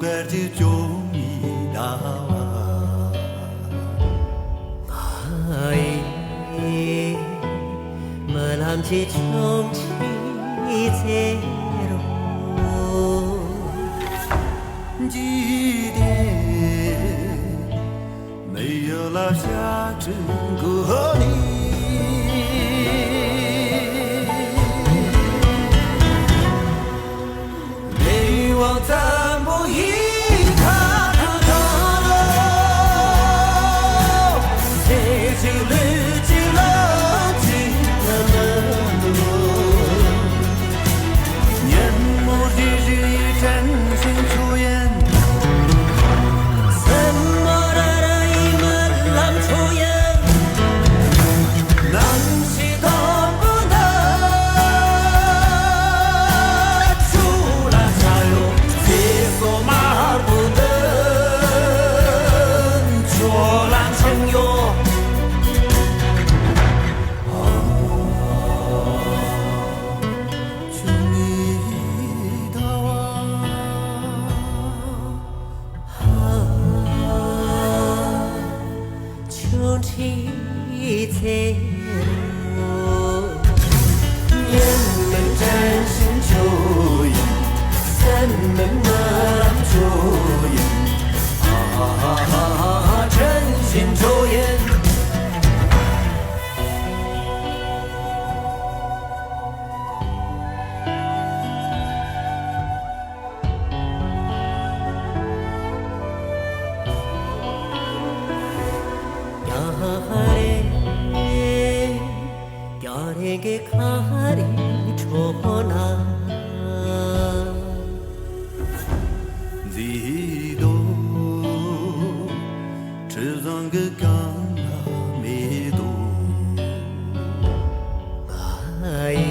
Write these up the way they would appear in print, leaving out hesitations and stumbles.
verdi giomida ai malamchi chongchi zero几点没有了下整个你没往咱不一看到谁去绿去了几个年暮日日一阵心出演给卡里戳那Zido Chizang gana medo ai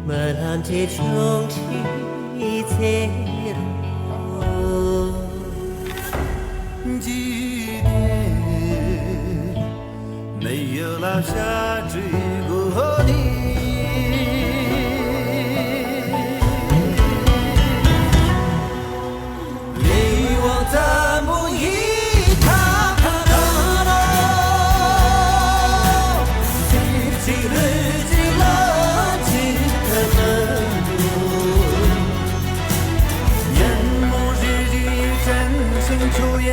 malamchi chongchi zero 几点没有落下这个你你我咱不一看到几几日几了几个年暮日日真情出演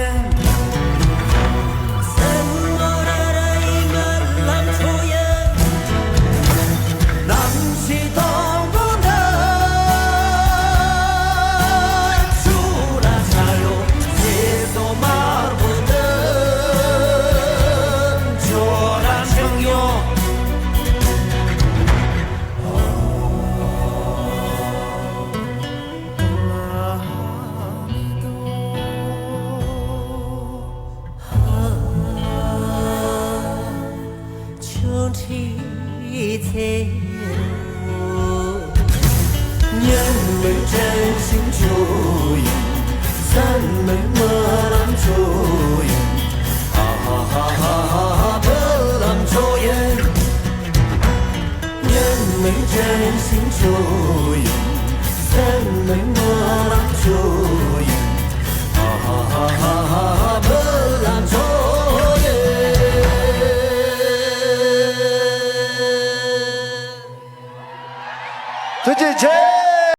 年没真心就赢，咱们莫让抽烟，哈哈哈哈不让抽烟。年没真心就赢，咱们莫让抽烟，哈哈哈哈。